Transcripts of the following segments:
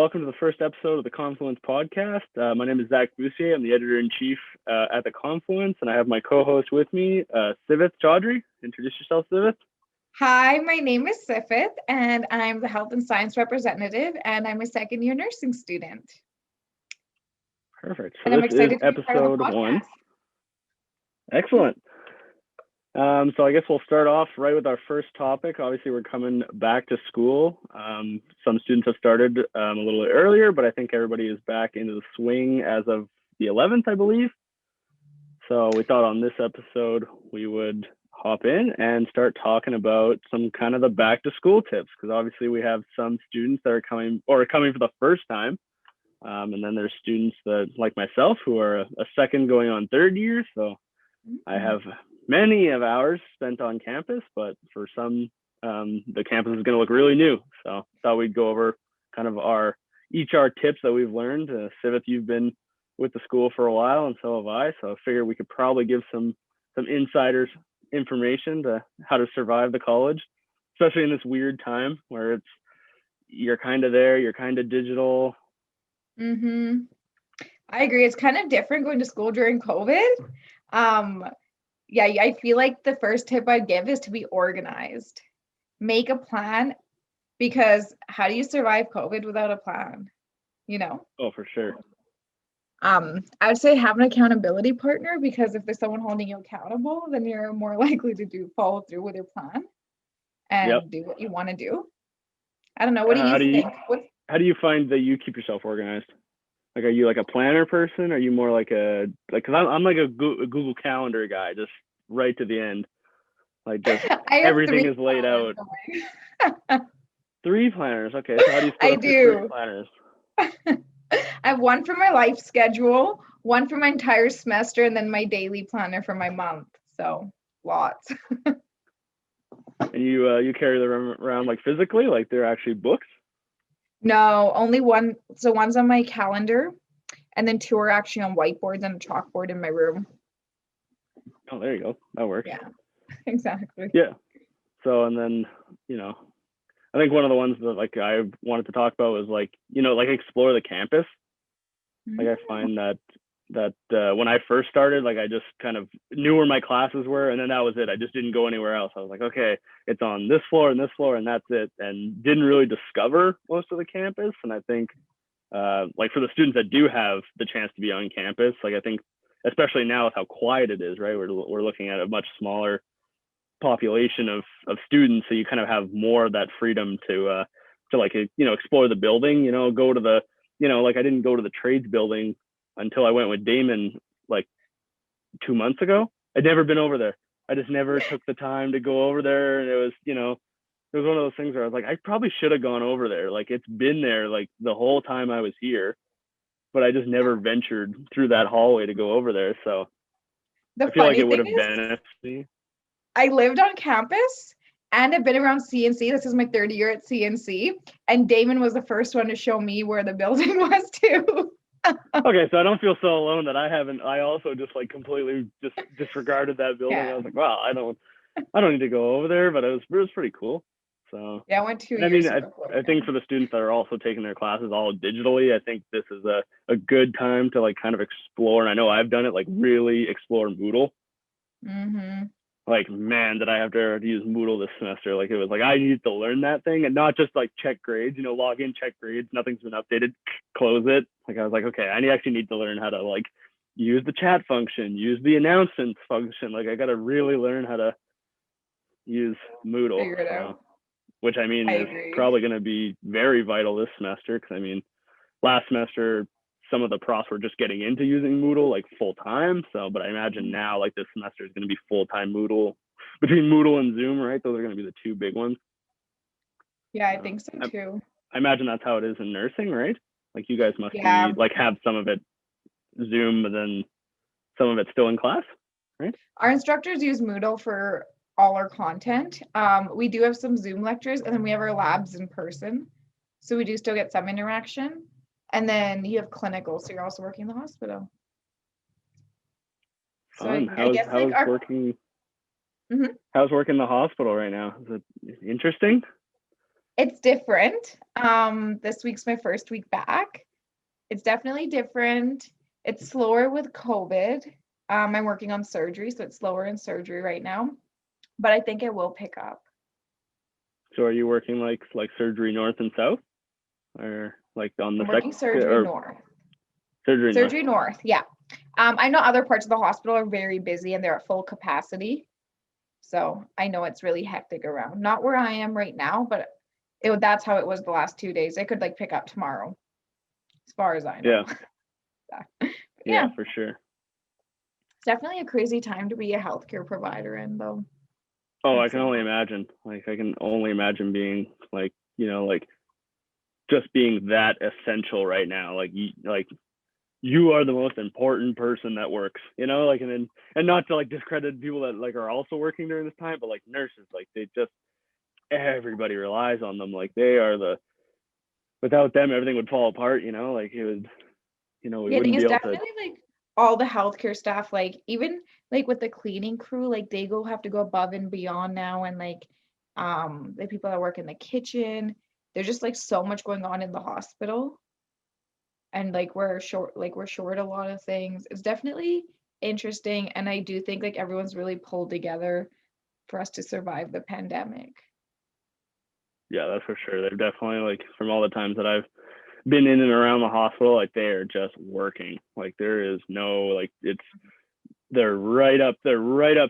welcome to the first episode of the Confluence podcast. My name is Zach Boussier. I'm the editor-in-chief at the Confluence, and I have my co-host with me, Sivith Chaudhry. Introduce yourself, Sivith. Hi, my name is Sivith, and I'm the health and science representative, and I'm a second-year nursing student. Perfect. So and I'm this excited is to be part of the episode 1. podcast. Excellent. So I guess we'll start off right with our first topic. Obviously, we're coming back to school. Some students have started a little bit earlier, but I think everybody is back into the swing as of the 11th, I believe. So we thought on this episode, we would hop in and start talking about some kind of the back to school tips, because obviously we have some students that are coming for the first time. And then there's students that, like myself, who are a second going on third year. So I have many of hours spent on campus, but for some, the campus is going to look really new. So thought we'd go over kind of our tips that we've learned. Sivith, you've been with the school for a while, and so have I. So I figured we could probably give some insiders information to how to survive the college, especially in this weird time where you're kind of there, you're kind of digital. I agree. It's kind of different going to school during COVID. I feel like the first tip I'd give is to be organized. Make a plan, because how do you survive COVID without a plan? Oh, for sure. I would say have an accountability partner, because if there's someone holding you accountable, then you're more likely to follow through with your plan and do what you want to do. I don't know. What do you think? How do you find that you keep yourself organized? Like, are you like a planner person? Are you more like because I'm like a Google Calendar guy, just right to the end. Like, just everything is laid out. 3 planners. Okay. So how do you split up your 3 planners? I have one for my life schedule, one for my entire semester, and then my daily planner for my month. So lots. And you carry them around like physically, like they're actually books? No, only one. So one's on my calendar, and then 2 are actually on whiteboards and a chalkboard in my room. Oh, there you go. That works. Yeah, exactly. Yeah. So, and then, I think one of the ones that like I wanted to talk about was like explore the campus. Like I find that when I first started, like I just kind of knew where my classes were, and then that was it. I just didn't go anywhere else. I was like, okay, it's on this floor and this floor, and that's it. And didn't really discover most of the campus. And I think like for the students that do have the chance to be on campus, like I think especially now with how quiet it is, right? We're looking at a much smaller population of students, so you kind of have more of that freedom to like explore the building, go to the like I didn't go to the trades building until I went with Damon like 2 months ago. I'd never been over there. I just never took the time to go over there, and it was one of those things where I was like, I probably should have gone over there. Like it's been there like the whole time I was here, but I just never ventured through that hallway to go over there. So I feel like it would have benefited me. I lived on campus and I've been around CNC. This is my 3rd year at CNC, and Damon was the first one to show me where the building was too. Okay, so I don't feel so alone that I also just like completely just disregarded that building. Yeah. I was like, wow, I don't need to go over there, but it was pretty cool. So yeah, I went 2 years ago. I think for the students that are also taking their classes all digitally, I think this is a good time to like kind of explore. And I know I've done it, like really explore Moodle. Like, man, did I have to use Moodle this semester? Like, it was like I needed to learn that thing, and not just like check grades, log in, check grades, nothing's been updated, close it. Like I was like, okay, I actually need to learn how to like use the chat function, use the announcements function. Like I got to really learn how to use Moodle. Figure it out. Which I mean is probably going to be very vital this semester, because I mean, last semester some of the profs were just getting into using Moodle like full time. So, but I imagine now like this semester is going to be full time Moodle, between Moodle and Zoom, right? Those are going to be the 2 big ones. Yeah, I think so too. I imagine that's how it is in nursing, right? Like you guys must be like have some of it Zoom, but then some of it still in class, right? Our instructors use Moodle for all our content. We do have some Zoom lectures, and then we have our labs in person. So we do still get some interaction. And then you have clinical, so you're also working in the hospital. Fun. How's working in the hospital right now? Is it interesting? It's different. This week's my first week back. It's definitely different. It's slower with COVID. I'm working on surgery, so it's slower in surgery right now, but I think it will pick up. So are you working like surgery north and south, or like on the I'm working surgery or north. surgery North, yeah. I know other parts of the hospital are very busy and they're at full capacity. So I know it's really hectic around. Not where I am right now, but that's how it was the last 2 days. It could like pick up tomorrow, as far as I know. Yeah. Yeah, for sure. it's definitely a crazy time to be a healthcare provider in, though. Oh, I can only imagine. Like, I can only imagine being like, like just being that essential right now. Like, you are the most important person that works, like, and not to like discredit people that like are also working during this time, but like nurses, like everybody relies on them. Like, they are without them, everything would fall apart, like it would, we I think wouldn't be it's able to. definitely like all the healthcare staff, like even like with the cleaning crew, like they have to go above and beyond now, and like the people that work in the kitchen, there's just like so much going on in the hospital, and like we're short a lot of things. It's definitely interesting, and I do think like everyone's really pulled together for us to survive the pandemic. Yeah, that's for sure. They've definitely, like, from all the times that I've been in and around the hospital, like, they are just working. Like, there is no, like, they're right up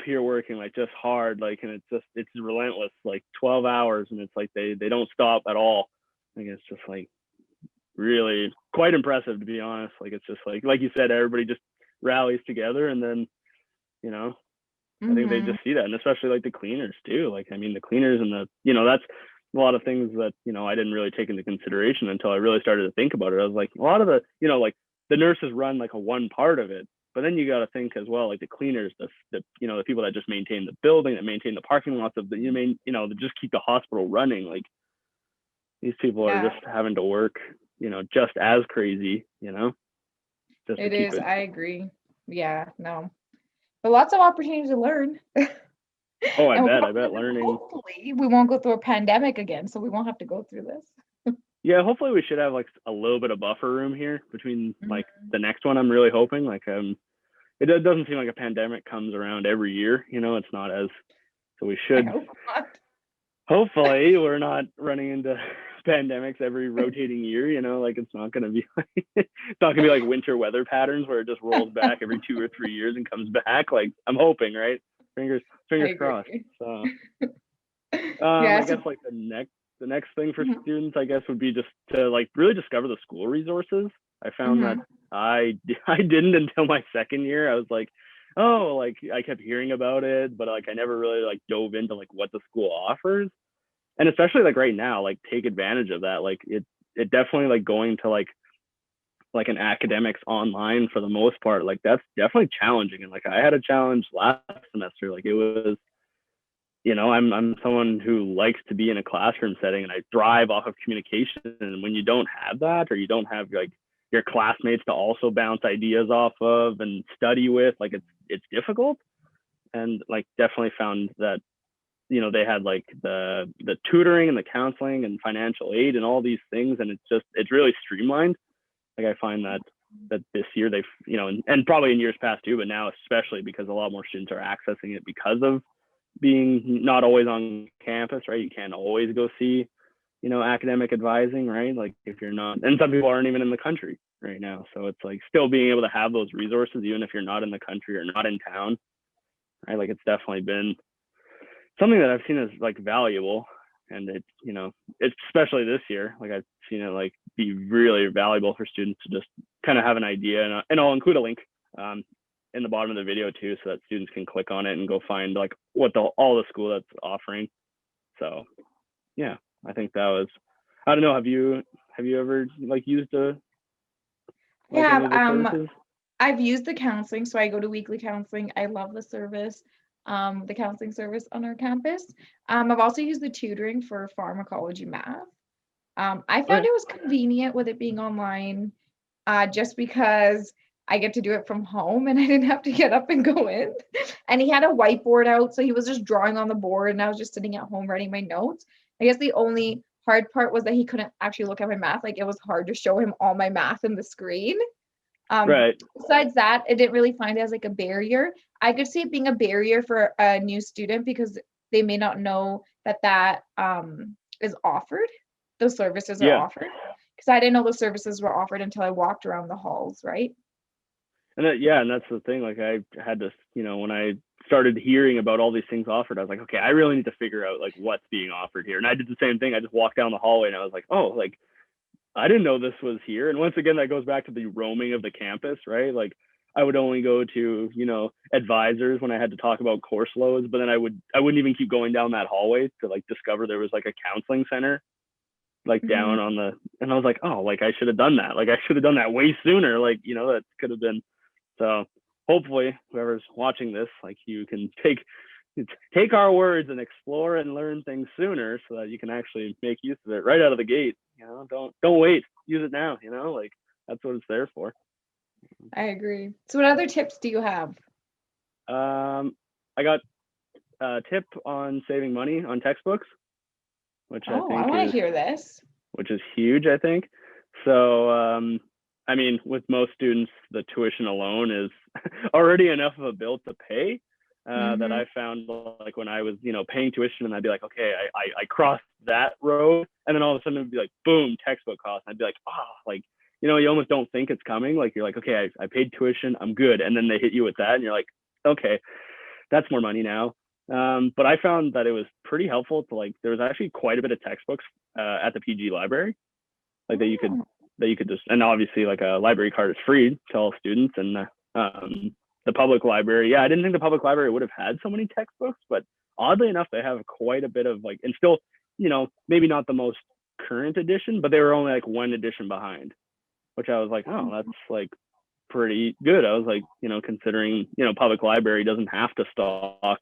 here working, like, just hard, like, and it's relentless, like 12 hours, and it's like they don't stop at all. Like, it's just like really quite impressive, to be honest. Like, it's just like you said, everybody just rallies together, and then I think they just see that, and especially like the cleaners too. Like, I mean, the cleaners and that's a lot of things that I didn't really take into consideration until I really started to think about it. I was like, a lot of the like the nurses run like a one part of it, but then you got to think as well, like the cleaners, the the people that just maintain the building, that maintain the parking lots of the that just keep the hospital running. Like, these people are just having to work just as crazy. Just It to keep is. it. I agree. Yeah, no. But lots of opportunities to learn. Oh, I bet learning. Hopefully, we won't go through a pandemic again, so we won't have to go through this. Yeah, hopefully we should have like a little bit of buffer room here between like the next one. I'm really hoping. Like, it doesn't seem like a pandemic comes around every year. It's not as, so we should. I hope not. Hopefully we're not running into pandemics every rotating year. Like, it's not going to be like winter weather patterns where it just rolls back every 2 or 3 years and comes back. Like, I'm hoping, right? Fingers crossed. So I guess like the next thing for students, I guess, would be just to like really discover the school resources. I found that I didn't until my second year. I was like, oh, like, I kept hearing about it, but like I never really like dove into like what the school offers. And especially like right now, like, take advantage of that. Like, it definitely, like, going to like an academics online for the most part, like, that's definitely challenging. And like, I had a challenge last semester. Like, it was, I'm someone who likes to be in a classroom setting, and I thrive off of communication. And when you don't have that, or you don't have like your classmates to also bounce ideas off of and study with, like, it's difficult. And like, definitely found that they had like the tutoring and the counseling and financial aid and all these things, and it's really streamlined. Like, I find that this year they've and probably in years past too, but now especially because a lot more students are accessing it because of being not always on campus, right? You can't always go see academic advising, right? Like, if you're not, and some people aren't even in the country right now, so it's like still being able to have those resources even if you're not in the country or not in town, right? Like, it's definitely been something that I've seen as like valuable. And it's especially this year, like, I've seen it like be really valuable for students to just kind of have an idea. And I'll include a link in the bottom of the video too, so that students can click on it and go find like what all the school that's offering. So yeah, I think that was, I don't know, have you ever like used any of the services? I've used the counseling, so I go to weekly counseling. I love the service, the counseling service on our campus. I've also used the tutoring for pharmacology math. I found it was convenient with it being online, just because I get to do it from home and I didn't have to get up and go in. And he had a whiteboard out, so he was just drawing on the board, and I was just sitting at home writing my notes. I guess the only hard part was that he couldn't actually look at my math. Like, it was hard to show him all my math in the screen. Right. Besides that, I didn't really find it as like a barrier. I could see it being a barrier for a new student because they may not know that is offered. Those services are offered. Because I didn't know those services were offered until I walked around the halls, right? And and that's the thing. Like, I had to, when I started hearing about all these things offered, I was like, okay, I really need to figure out like what's being offered here. And I did the same thing. I just walked down the hallway and I was like, oh, like, I didn't know this was here. And once again, that goes back to the roaming of the campus, right? Like, I would only go to, advisors when I had to talk about course loads, but then I wouldn't even keep going down that hallway to like discover there was like a counseling center like down on and I was like, oh, like I should have done that. Like, I should have done that way sooner. Like, that could have been. So hopefully whoever's watching this, like, you can take our words and explore and learn things sooner so that you can actually make use of it right out of the gate. Don't wait, use it now. Like, that's what it's there for. I agree. So what other tips do you have? I got a tip on saving money on textbooks, which I think I want to hear this. Which is huge, I think. So I mean, with most students, the tuition alone is already enough of a bill to pay. That I found, like, when I was, paying tuition, and I'd be like, okay, I crossed that road, and then all of a sudden it'd be like, boom, textbook cost. And I'd be like, like, you almost don't think it's coming. Like, you're like, okay, I paid tuition, I'm good. And then they hit you with that, and you're like, okay, that's more money now. But I found that it was pretty helpful to, like, there was actually quite a bit of textbooks at the PG library, like, that you could just, and obviously, like, a library card is free to all students. And the public library, I didn't think the public library would have had so many textbooks, but oddly enough, they have quite a bit of, like, and still, maybe not the most current edition, but they were only like one edition behind, which I was like, oh, that's like pretty good. I was like, considering, public library doesn't have to stock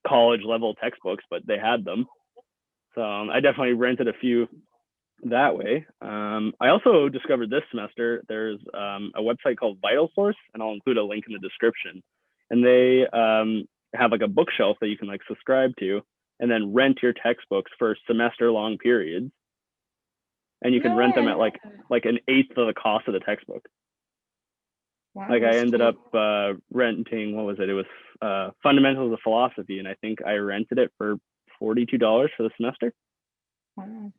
college level textbooks, but they had them. So I definitely rented a few that way. I also discovered this semester there's a website called Vital Source, and I'll include a link in the description. And they have like a bookshelf that you can like subscribe to, and then rent your textbooks for semester long periods. And you can rent them at like an eighth of the cost of the textbook. Wow, like, I ended up renting, what was it? It was Fundamentals of Philosophy, and I think I rented it for $42 for the semester. Wow.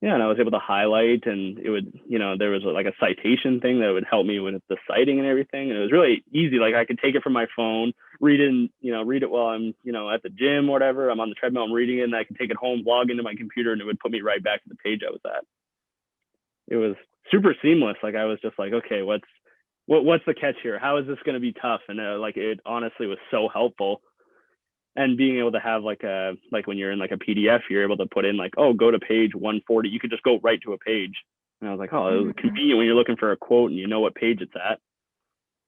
Yeah, and I was able to highlight, and it would, there was like a citation thing that would help me with the citing and everything. And it was really easy. Like, I could take it from my phone, read it, and, read it while I'm, at the gym or whatever. I'm on the treadmill, I'm reading it, and I could take it home, log into my computer, and it would put me right back to the page I was at. It was super seamless. Like, I was just like, okay, what's the catch here? How is this going to be tough? And like, it honestly was so helpful. And being able to have like when you're in like a PDF, you're able to put in like, oh, go to page 140. You could just go right to a page. And I was like, oh, it was convenient when you're looking for a quote and you know what page it's at.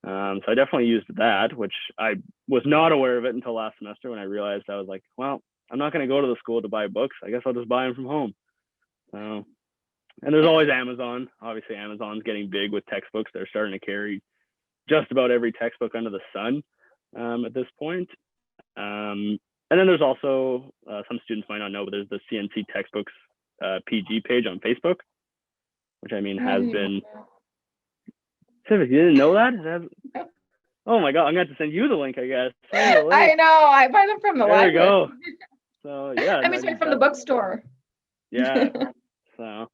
So I definitely used that, which I was not aware of it until last semester when I realized I was like, well, I'm not going to go to the school to buy books. I guess I'll just buy them from home. So, and there's always Amazon. Obviously, Amazon's getting big with textbooks. They're starting to carry just about every textbook under the sun at this point. And then there's also, some students might not know, but there's the CNC textbooks PG page on Facebook, which I mean has been. Civic, you didn't know that? Oh my God, I'm gonna have to send you the link, I guess. I know, I buy them from the library. There you go. So yeah. I mean, from the bookstore. Yeah. So,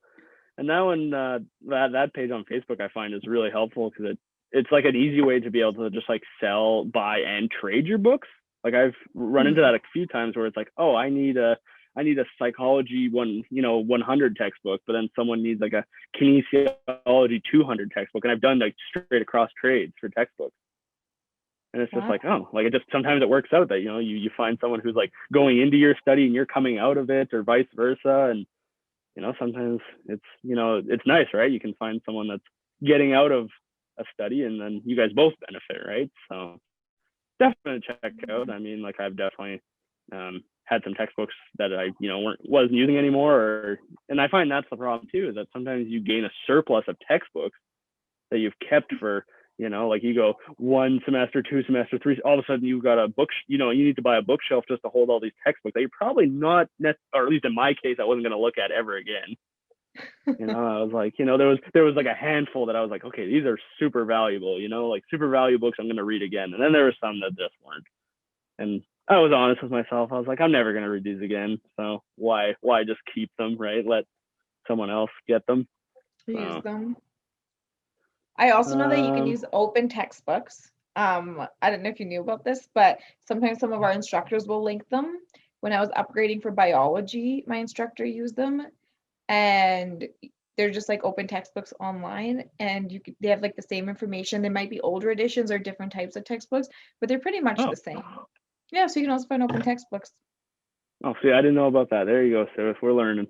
and that one, that page on Facebook I find is really helpful because it's like an easy way to be able to just like sell, buy, and trade your books. Like, I've run into that a few times where it's like, oh, I need a psychology 100 textbook, but then someone needs like a kinesiology 200 textbook, and I've done like straight across trades for textbooks. And it's just like, oh, like, it just sometimes it works out that you find someone who's like going into your study and you're coming out of it, or vice versa. And sometimes it's it's nice, right? You can find someone that's getting out of a study, and then you guys both benefit, right? So definitely check out. I mean, like, I've definitely had some textbooks that I wasn't using anymore, and I find that's the problem too, is that sometimes you gain a surplus of textbooks that you've kept for Like you go 1 semester, 2 semester, 3, all of a sudden you've got a book, you need to buy a bookshelf just to hold all these textbooks that you're probably not, or at least in my case, I wasn't going to look at ever again. I was like, there was like a handful that I was like, okay, these are super valuable, like super valuable books I'm going to read again. And then there were some that just weren't. And I was honest with myself. I was like, I'm never going to read these again. So why just keep them, right? Let someone else get them. Use them. I also know that you can use open textbooks. I don't know if you knew about this, but sometimes some of our instructors will link them. When I was upgrading for biology, my instructor used them, and they're just like open textbooks online, and they have like the same information. They might be older editions or different types of textbooks, but they're pretty much the same. Yeah, so you can also find open textbooks. Oh, see, I didn't know about that. There you go, Sarah. We're learning.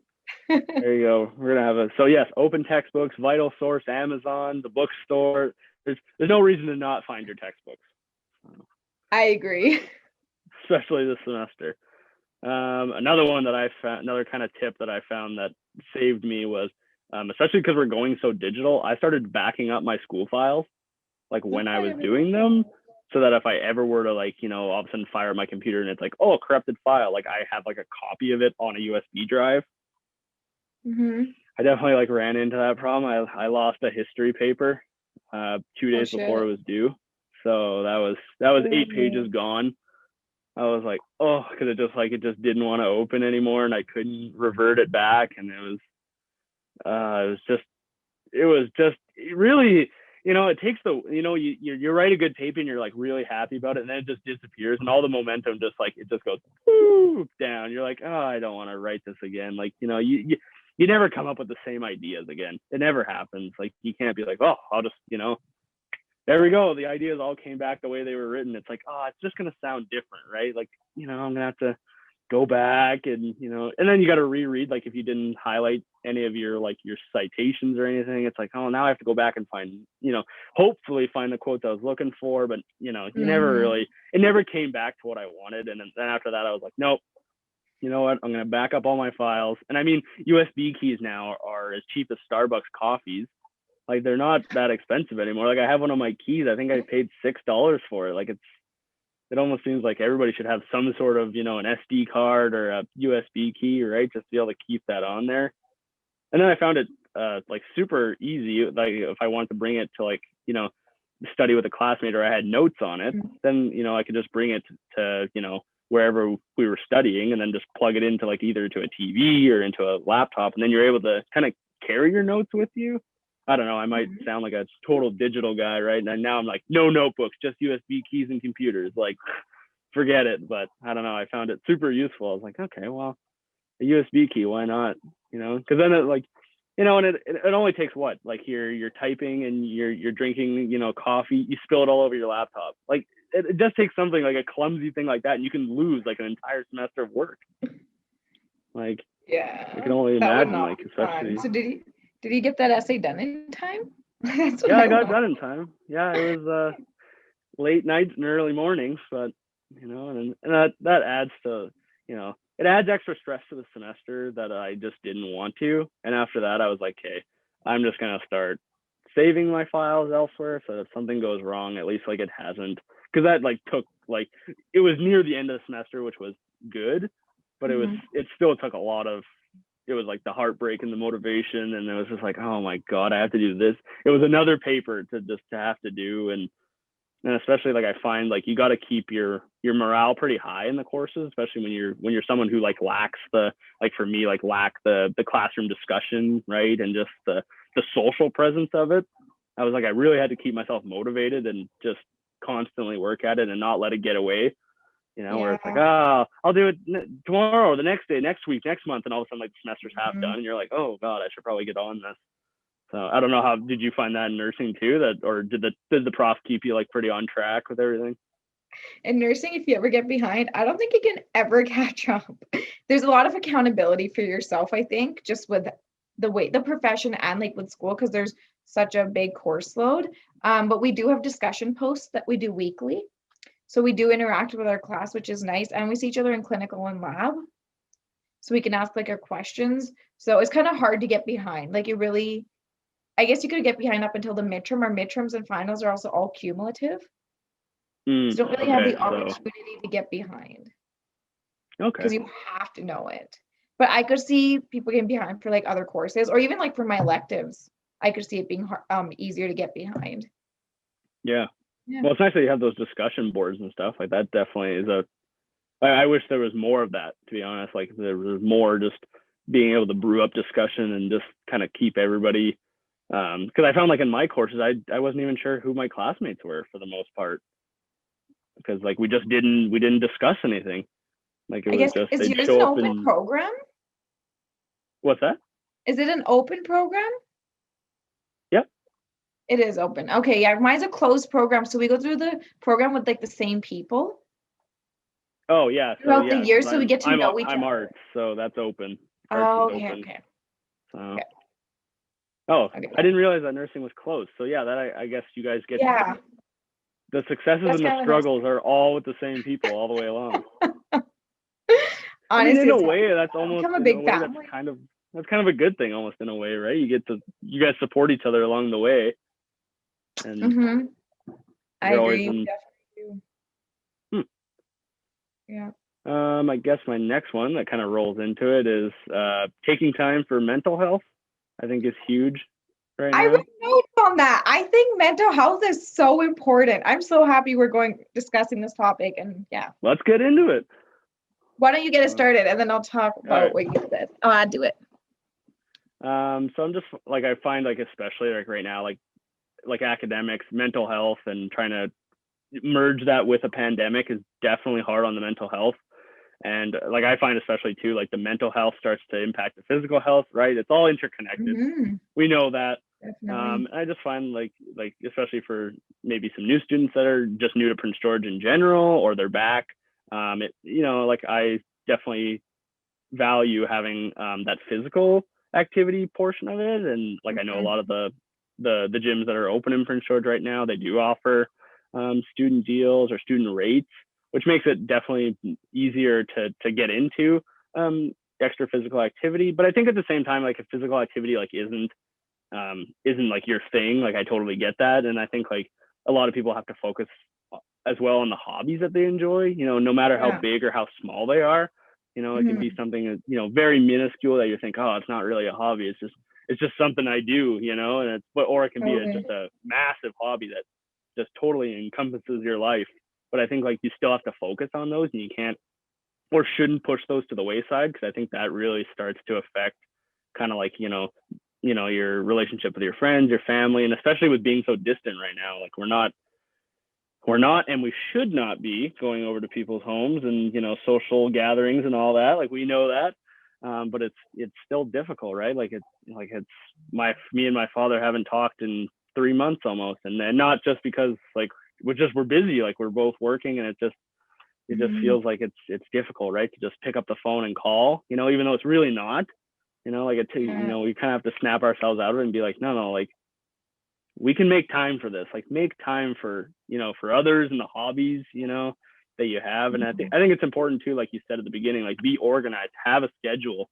There you go. We're gonna have so yes, open textbooks, Vital Source, Amazon, the bookstore. There's no reason to not find your textbooks. I agree. Especially this semester. Another one that I found, another kind of tip that I found that saved me was, especially because we're going so digital, I started backing up my school files, like when I was doing them, so that if I ever were to all of a sudden fire up my computer and it's like, oh, a corrupted file, like I have like a copy of it on a USB drive. I definitely ran into that problem. I lost a history paper 2 days before it was due. So that was 8 pages gone. I was like, oh, because it just didn't want to open anymore, and I couldn't revert it back, and it was just really, it takes you write a good paper and you're like really happy about it, and then it just disappears, and all the momentum just it just goes down. You're like, oh, I don't want to write this again. You never come up with the same ideas again. It never happens. You can't be like, oh, I'll just there we go. The ideas all came back the way they were written. It's like, oh, it's just going to sound different, right? I'm going to have to go back and, and then you got to reread. If you didn't highlight any of your citations or anything, it's like, oh, now I have to go back and find, hopefully find the quote that I was looking for. But, you it never came back to what I wanted. And then after that, I was like, nope, you know what? I'm going to back up all my files. And I mean, USB keys now are as cheap as Starbucks coffees. They're not that expensive anymore. I have one of my keys. I think I paid $6 for it. It almost seems like everybody should have some sort of, an SD card or a USB key, right? Just to be able to keep that on there. And then I found it super easy. If I wanted to bring it to study with a classmate, or I had notes on it, then, I could just bring it to, wherever we were studying, and then just plug it into either to a TV or into a laptop. And then you're able to kind of carry your notes with you. I don't know. I might sound like a total digital guy, right? And now I'm like, no notebooks, just USB keys and computers. Forget it. But I don't know. I found it super useful. I was like, okay, well, a USB key, why not? Because then it and it only takes what? You're typing and you're drinking, coffee. You spill it all over your laptop. It just takes something like a clumsy thing like that, and you can lose an entire semester of work. Yeah, I can only imagine. Especially. So did he get that essay done in time? Yeah, I got it done in time. Yeah, it was late nights and early mornings, but and that adds to it adds extra stress to the semester that I just didn't want to. And after that, I was like, hey, I'm just gonna start saving my files elsewhere, so if something goes wrong, at least it hasn't. Because that took it was near the end of the semester, which was good, but it still took a lot of. It was the heartbreak and the motivation, and it was just oh my god, I have to do this. It was another paper to have to do, and especially I find you got to keep your morale pretty high in the courses, especially when you're someone who lacks the for me lack the classroom discussion, right, and just the social presence of it. I was I really had to keep myself motivated and just constantly work at it and not let it get away. Where it's oh, I'll do it tomorrow, the next day, next week, next month, and all of a sudden the semester's half done, and you're like, oh god, I should probably get on this. So I don't know, how did you find that in nursing too? Or did the prof keep you pretty on track with everything? In nursing, if you ever get behind, I don't think you can ever catch up. There's a lot of accountability for yourself, I think, just with the profession and with school, because there's such a big course load. But we do have discussion posts that we do weekly. So we do interact with our class, which is nice. And we see each other in clinical and lab. So we can ask our questions. So it's kind of hard to get behind. You really, I guess you could get behind up until the midterm. Our midterms and finals are also all cumulative. So you don't really have the opportunity to get behind. Okay. Because you have to know it. But I could see people getting behind for like other courses, or even like for my electives. I could see it being easier to get behind. Yeah. Well, it's nice that you have those discussion boards and stuff. Like that definitely is I wish there was more of that, to be honest. Like there was more just being able to brew up discussion and just kind of keep everybody. Because I found like in my courses, I wasn't even sure who my classmates were for the most part. Because like we didn't discuss anything. Like it was just is they'd yours show an up open and program? What's that? Is it an open program? Yep. It is open. Okay, yeah, mine's a closed program, so we go through the program with like the same people. Oh yeah. Throughout the year, so we get to know each other. I'm arts, so that's open. Oh, okay. So. Okay. Oh, okay. I didn't realize that nursing was closed. So yeah, that I guess you guys get. Yeah. The successes and the struggles are all with the same people all the way along. Honestly, I mean, in a way, that's almost a big family. That's kind of a good thing, almost in a way, right? You guys support each other along the way. And I agree. Yeah. I guess my next one that kind of rolls into it is taking time for mental health. I think is huge right now. I wrote notes on that. I think mental health is so important. I'm so happy we're discussing this topic, and yeah. Let's get into it. Why don't you get it started, and then I'll talk about what you said. I'll do it. So I'm just like, I find like, especially like right now, like academics, mental health, and trying to merge that with a pandemic is definitely hard on the mental health. And like I find especially too, like the mental health starts to impact the physical health, right? It's all interconnected. We know that. I just find like especially for maybe some new students that are just new to Prince George in general, or they're back. Like I definitely value having that physical activity portion of it. And like I know a lot of the gyms that are open in Prince George right now, they do offer student deals or student rates, which makes it definitely easier to get into extra physical activity. But I think at the same time, like if physical activity like isn't like your thing, like I totally get that. And I think like a lot of people have to focus as well on the hobbies that they enjoy, no matter how big or how small they are. It can be something, very minuscule that you think, oh, it's not really a hobby. It's just something I do, and or it can be just a massive hobby that just totally encompasses your life. But I think like you still have to focus on those, and you can't or shouldn't push those to the wayside, because I think that really starts to affect kind of like, your relationship with your friends, your family, and especially with being so distant right now. Like we're not, and we should not be going over to people's homes and, social gatherings and all that. Like we know that. But it's still difficult, right? Like me and my father haven't talked in 3 months almost. And then not just because like, we're busy, like we're both working, and it just feels like it's difficult, right? To just pick up the phone and call, even though it's really not, like we kind of have to snap ourselves out of it and be like, no, like we can make time for this, like make time for, for others and the hobbies, that you have. And I think it's important too, like you said at the beginning, like be organized, have a schedule,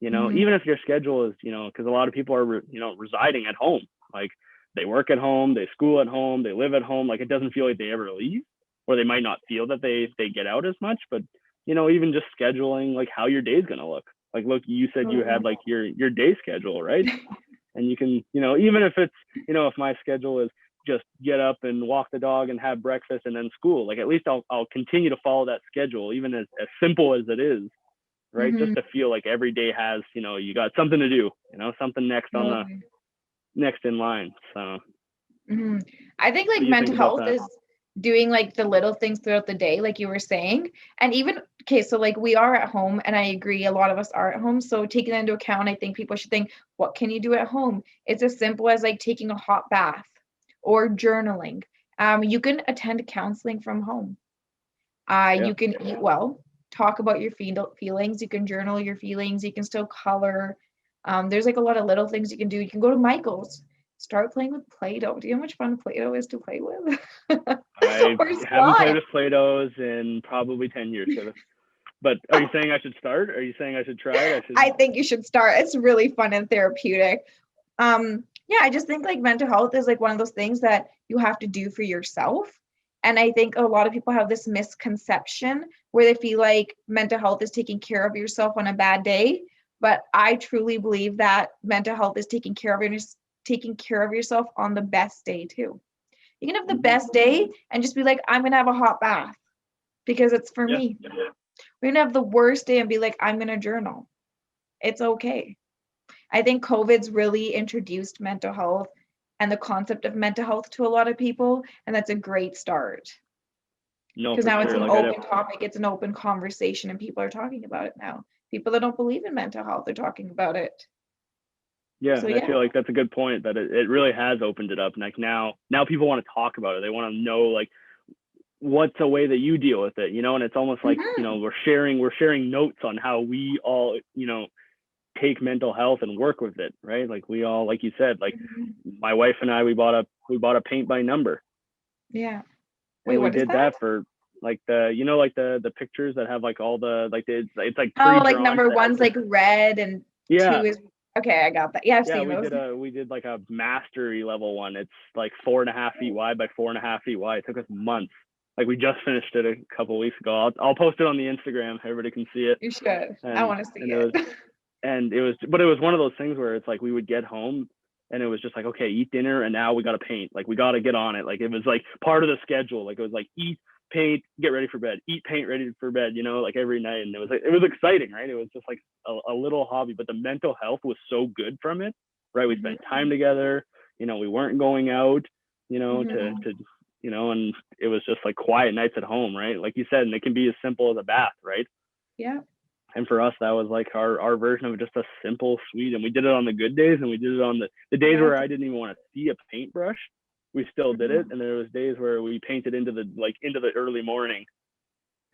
even if your schedule is, because a lot of people are, residing at home, like they work at home, they school at home, they live at home. Like it doesn't feel like they ever leave, or they might not feel that they get out as much. But, even just scheduling like how your day's going to look. Like, look, you said you had like your day schedule, right? And you can, even if it's, if my schedule is just get up and walk the dog and have breakfast and then school, like at least I'll continue to follow that schedule, even as simple as it is, right? Just to feel like every day has, you got something to do, something next on the next in line. So I think like mental health is doing like the little things throughout the day, like you were saying. And even so like we are at home, and I agree a lot of us are at home, so taking that into account, I think people should think, what can you do at home? It's as simple as like taking a hot bath or journaling. You can attend counseling from home. You can eat well, talk about your feelings, you can journal your feelings, you can still color. There's like a lot of little things you can do. You can go to Michael's, start playing with Play-Doh. Do you know how much fun Play-Doh is to play with? I haven't played with Play-Dohs in probably 10 years. But are you saying I should start? Are you saying I should try it? I think you should start. It's really fun and therapeutic. Yeah, I just think like mental health is like one of those things that you have to do for yourself. And I think a lot of people have this misconception where they feel like mental health is taking care of yourself on a bad day. But I truly believe that mental health is taking care of yourself on the best day too. You can have the best day and just be like, I'm gonna have a hot bath because it's for me. We're gonna have the worst day and be like, I'm gonna journal. It's okay. I think COVID's really introduced mental health and the concept of mental health to a lot of people, and that's a great start. No, Because for now it's sure. an Like open topic, it's an open conversation, and people are talking about it now. People that don't believe in mental health are talking about it. yeah, So and I yeah. feel like that's a good point, that it really has opened it up. Like now people want to talk about it. They want to know like what's a way that you deal with it, you know? And it's almost like, you know, we're sharing notes on how we all, you know, take mental health and work with it, right? Like we all, like you said, like my wife and I, we bought a paint by number. Yeah. Wait, And we what is did that? that for like the, you know, like the pictures that have like all the, like it's like Oh, like pre-drawn. number one's like red and Yeah. two is okay, I got that. Yeah, I've Yeah, seen those. we did like a mastery level one. It's like 4.5 feet wide by 4.5 feet wide. It took us months. Like we just finished it a couple weeks ago. I'll post it on the Instagram. Everybody can see it. You should. I And want to see and it. but it was one of those things where it's like we would get home and it was just like, okay, eat dinner and now we got to paint. Like we got to get on it. Like it was like part of the schedule. Like it was like eat, paint, get ready for bed, eat, paint, ready for bed, you know, like every night. And it was exciting, right? It was just like a little hobby, but the mental health was so good from it, right? We spent time together, you know, we weren't going out, you know, to you know, and it was just like quiet nights at home, right? Like you said, and it can be as simple as a bath, right? Yeah. And for us, that was like our version of just a simple, sweet. And we did it on the good days, and we did it on the days where I didn't even want to see a paintbrush. We still did it, and there was days where we painted into the early morning,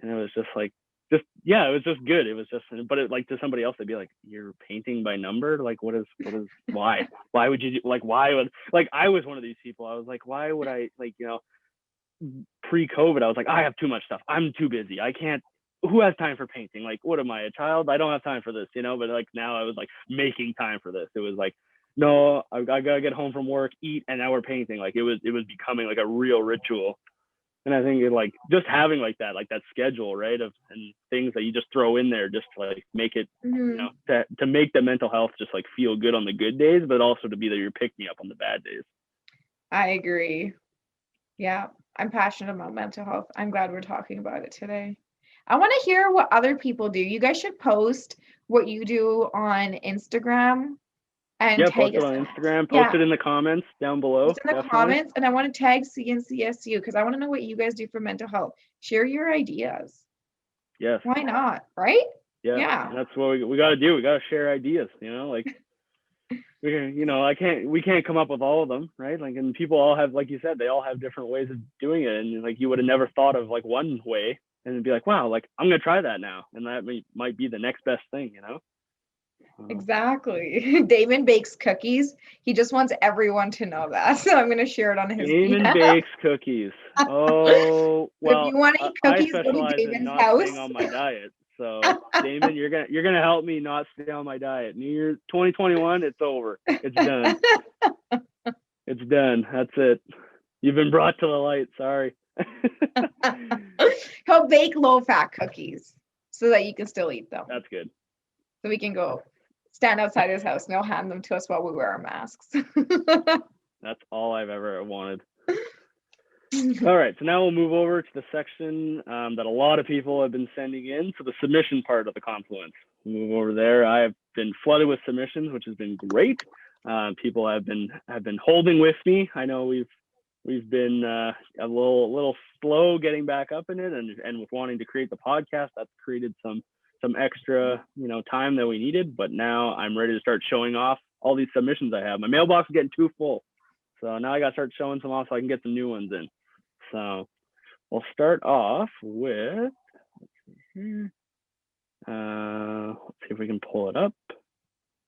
and it was just like, it was just good. It was just, but it, like to somebody else, they'd be like, "You're painting by number? Like, what is why would you like why would like I was one of these people. I was like, why would I like you know pre-COVID, I was like, I have too much stuff. I'm too busy. I can't. Who has time for painting? Like, what am I, a child? I don't have time for this, you know. But like now, I was like making time for this. It was like, no, I gotta get home from work, eat, and now we're painting. Like it was becoming like a real ritual. And I think like just having like that schedule, right, of and things that you just throw in there, just to like make it, you know, to make the mental health just like feel good on the good days, but also to be there, you're pick me up on the bad days. I agree. Yeah, I'm passionate about mental health. I'm glad we're talking about it today. I want to hear what other people do. You guys should post what you do on Instagram and Yeah, tag post it us on in it. Instagram, post Yeah, it in the comments down below, post in the definitely. comments, and I want to tag CNCSU because I want to know what you guys do for mental health. Share your ideas. Yes. Why not? Right? Yeah. That's what we got to do. We got to share ideas, you know, like we can, you know, we can't come up with all of them, right? Like, and people all have, like you said, they all have different ways of doing it. And like, you would have never thought of like one way and it'd be like, wow, like I'm going to try that now. And that might be the next best thing, you know? Exactly. Damon bakes cookies. He just wants everyone to know that. So I'm going to share it on his Damon behalf. bakes cookies. Oh, If well, you want to eat I cookies, go to specialize in Damon's not house. staying on my diet. So Damon, you're gonna help me not stay on my diet. New Year 2021, it's over. It's done. It's done. That's it. You've been brought to the light. Sorry. He'll bake low-fat cookies so that you can still eat them. That's good. So we can go stand outside his house and he'll hand them to us while we wear our masks. That's all I've ever wanted. All right, so now we'll move over to the section that a lot of people have been sending in. So the submission part of the Confluence. We'll move over there. I have been flooded with submissions, which has been great. People have been holding with me. I know we've been a little slow getting back up in it, and with wanting to create the podcast, that's created some extra time that we needed. But now I'm ready to start showing off all these submissions I have. My mailbox is getting too full, so now I got to start showing some off so I can get some new ones in. So we'll start off with, let's see if we can pull it up.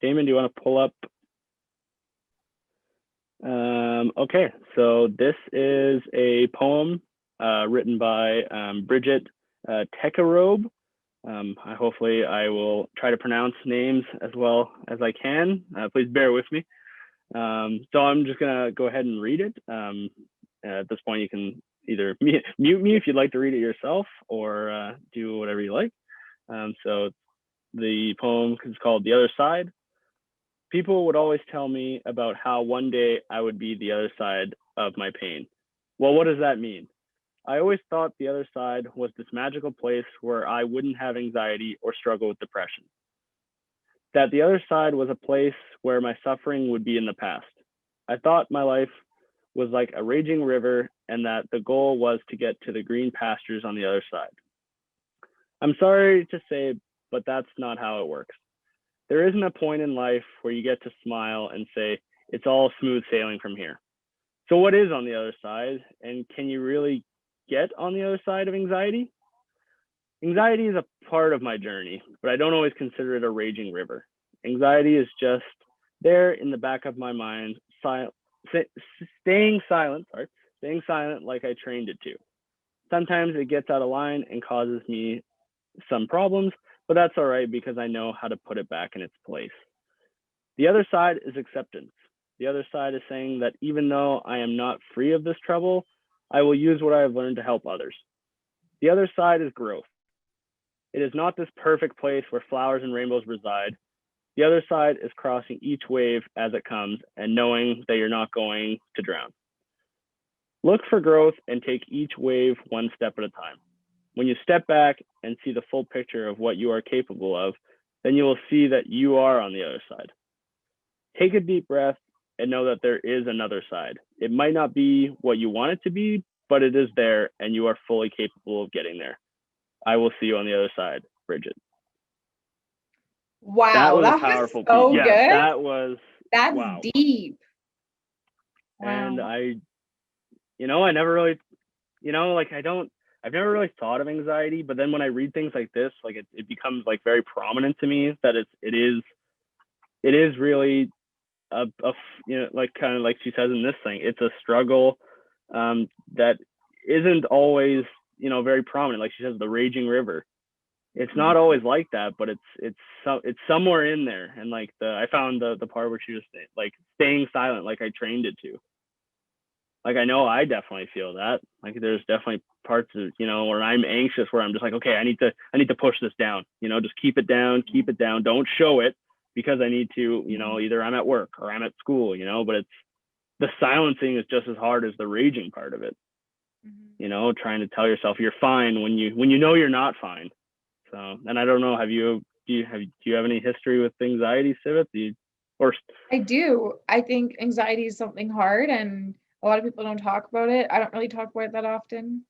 Damon, do you want to pull up? Okay, so this is a poem written by Bridget Teichroeb. Hopefully I will try to pronounce names as well as I can. Please bear with me. So I'm just gonna go ahead and read it. At this point, you can either mute me if you'd like to read it yourself, or do whatever you like. So the poem is called "The Other Side." People would always tell me about how one day I would be the other side of my pain. Well, what does that mean? I always thought the other side was this magical place where I wouldn't have anxiety or struggle with depression. That the other side was a place where my suffering would be in the past. I thought my life was like a raging river and that the goal was to get to the green pastures on the other side. I'm sorry to say, but that's not how it works. There isn't a point in life where you get to smile and say, it's all smooth sailing from here. So, what is on the other side? And can you really get on the other side of anxiety? Anxiety is a part of my journey, but I don't always consider it a raging river. Anxiety is just there in the back of my mind, staying silent, like I trained it to. Sometimes it gets out of line and causes me some problems, but that's all right because I know how to put it back in its place. The other side is acceptance. The other side is saying that even though I am not free of this trouble, I will use what I have learned to help others. The other side is growth. It is not this perfect place where flowers and rainbows reside. The other side is crossing each wave as it comes and knowing that you're not going to drown. Look for growth and take each wave one step at a time. When you step back and see the full picture of what you are capable of, then you will see that you are on the other side. Take a deep breath and know that there is another side. It might not be what you want it to be, but it is there and you are fully capable of getting there. I will see you on the other side, Bridget. That Wow, was a that was powerful piece. so Yeah, good. that was That's wow. deep. And Wow. I never really, I've never really thought of anxiety, but then when I read things like this, like it becomes like very prominent to me that it is really like kind of like she says in this thing, it's a struggle that isn't always, very prominent. Like she says, the raging river. It's not always like that, but it's somewhere in there. And like I found the part where she was like staying silent, like I trained it to. Like I know I definitely feel that. Like there's definitely parts of where I'm anxious, where I'm just like, okay, I need to push this down. Just keep it down, don't show it because I need to. Either I'm at work or I'm at school. But it's the silencing is just as hard as the raging part of it. Trying to tell yourself you're fine when you know you're not fine. So, and I don't know, do you have any history with anxiety, Sivit? I do. I think anxiety is something hard and a lot of people don't talk about it. I don't really talk about it that often.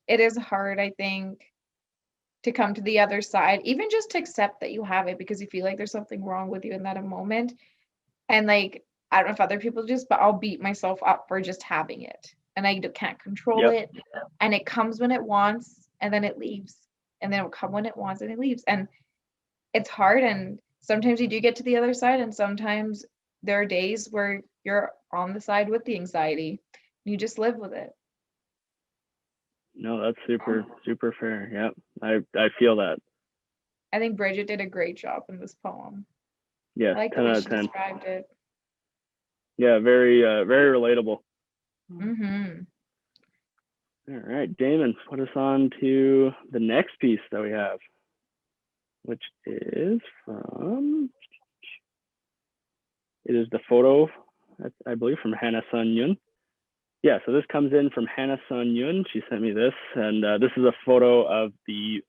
It is hard, I think, to come to the other side, even just to accept that you have it because you feel like there's something wrong with you in that moment. And like, I don't know if other people just, but I'll beat myself up for just having it. And I can't control it. And it comes when it wants and then it leaves. And then it'll come when it wants and it leaves. And it's hard. And sometimes you do get to the other side. And sometimes there are days where you're on the side with the anxiety. You just live with it. No, that's super fair. Yeah, I feel that. I think Bridget did a great job in this poem. Yeah, I like 10 the way out she of 10. described it. Yeah, very relatable. Mm-hmm. All right, Damon, put us on to the next piece that we have, which is it is the photo, I believe, from Hannah Sun Yun. Yeah, so this comes in from Hannah Sun Yun. She sent me this, and this is a photo of the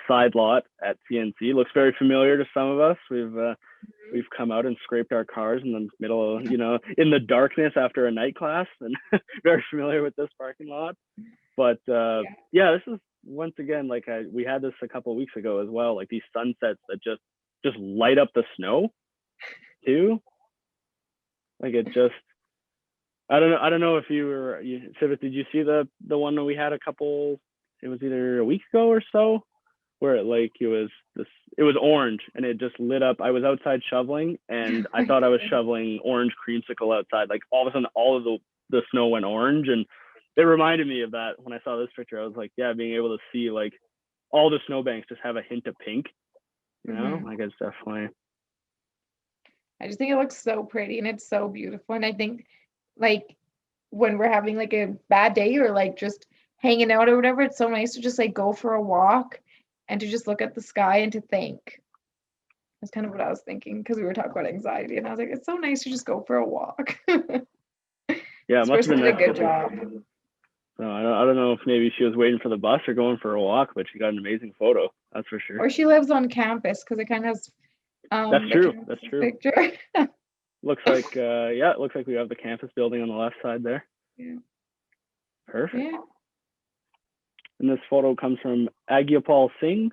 side lot at CNC. Looks very familiar to some of us. We've come out and scraped our cars in the middle, in the darkness after a night class, and very familiar with this parking lot. But yeah, this is once again like we had this a couple of weeks ago as well. Like these sunsets that just light up the snow too. Like it just. I don't know if Civic, did you see the one that we had it was either a week ago or so, where it was orange and it just lit up. I was outside shoveling and I thought I was shoveling orange creamsicle outside. Like all of a sudden all of the snow went orange, and it reminded me of that when I saw this picture. I was like, yeah, being able to see like all the snowbanks just have a hint of pink, like it's definitely. I just think it looks so pretty and it's so beautiful. And I think like when we're having like a bad day or like just hanging out or whatever, it's so nice to just like go for a walk and to just look at the sky and to think. That's kind of what I was thinking because we were talking about anxiety and I was like, it's so nice to just go for a walk. Yeah, it This must have person been did a nice. good job. So I don't know if maybe she was waiting for the bus or going for a walk, but she got an amazing photo. That's for sure. Or she lives on campus because it kind of has That's the true. campus That's true. picture. Looks like yeah, it looks like we have the campus building on the left side there. Yeah. Perfect. Yeah. And this photo comes from Agyapal Singh.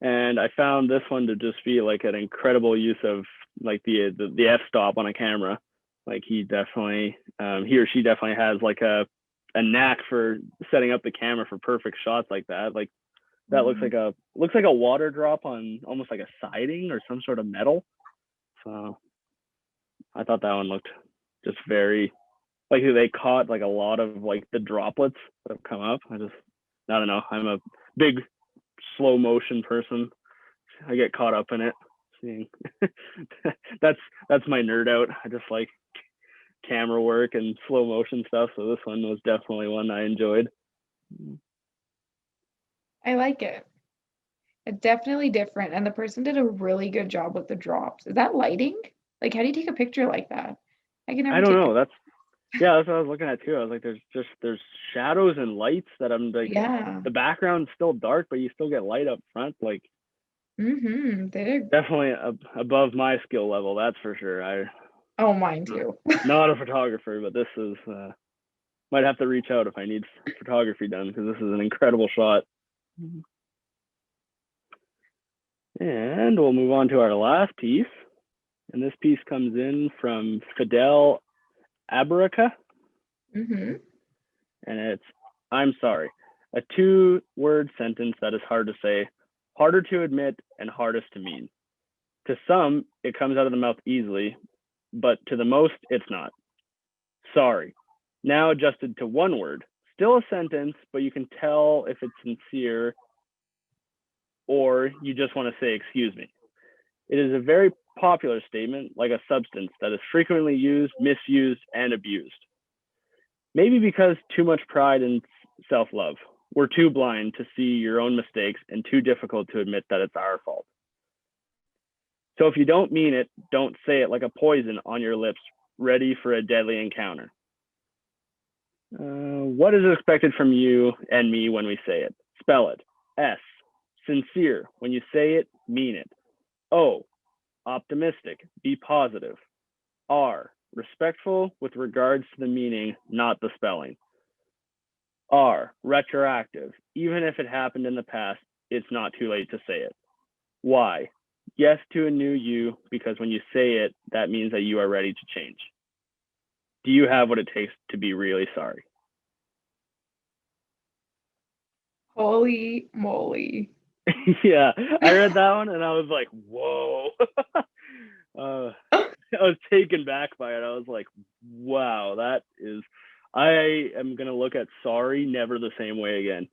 And I found this one to just be like an incredible use of like the f-stop on a camera. Like he definitely he or she definitely has like a knack for setting up the camera for perfect shots like that. Like that looks like a water drop on almost like a siding or some sort of metal. So I thought that one looked just very like they caught like a lot of like the droplets that have come up. I don't know. I'm a big slow motion person. I get caught up in it. Seeing that's my nerd out. I just like camera work and slow motion stuff. So this one was definitely one I enjoyed. I like it. It's definitely different. And the person did a really good job with the drops. Is that lighting? Like, how do you take a picture like that? I can I never don't take know. That's what I was looking at too. I was like, there's shadows and lights that I'm like, Yeah. the background's still dark, but you still get light up front. Like, They did. definitely above my skill level. That's for sure. Oh, mine too. Not a photographer, but this is might have to reach out if I need photography done because this is an incredible shot. And we'll move on to our last piece. And this piece comes in from Fidel Abarca. Mm-hmm. And it's, I'm sorry, a 2-word sentence that is hard to say, harder to admit, and hardest to mean. To some, it comes out of the mouth easily, but to the most, it's not. Sorry. Now adjusted to 1 word. Still a sentence, but you can tell if it's sincere or you just want to say, excuse me. It is a very popular statement, like a substance that is frequently used, misused, and abused. Maybe because too much pride and self-love. We're too blind to see your own mistakes and too difficult to admit that it's our fault. So if you don't mean it, don't say it like a poison on your lips, ready for a deadly encounter. What is expected from you and me when we say it? Spell it. S, sincere. When you say it, mean it. O, optimistic. Be positive. R, respectful with regards to the meaning, not the spelling. R, retroactive. Even if it happened in the past, it's not too late to say it. Y, yes to a new you, because when you say it, that means that you are ready to change. Do you have what it takes to be really sorry? Holy moly. Yeah, I read that one and I was like, whoa. I was taken back by it. I was like, wow, I am going to look at sorry never the same way again.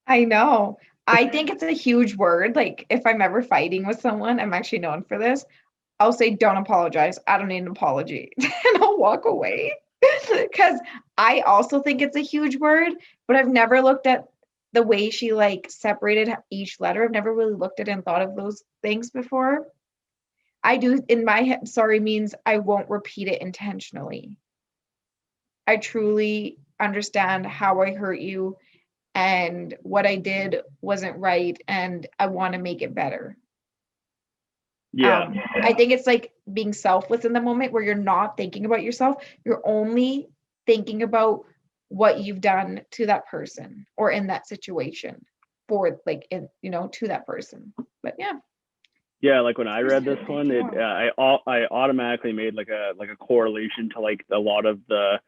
I know. I think it's a huge word. Like, if I'm ever fighting with someone, I'm actually known for this. I'll say, don't apologize. I don't need an apology. And I'll walk away. Because I also think it's a huge word, but I've never looked at the way she like separated each letter. I've never really looked at it and thought of those things before. I do in my head, sorry means I won't repeat it intentionally. I truly understand how I hurt you and what I did wasn't right and I want to make it better. Yeah. I think it's like being selfless in the moment where you're not thinking about yourself. You're only thinking about what you've done to that person or in that situation for like in to that person. But yeah, like when I read this one, I automatically made like a correlation to like a lot of the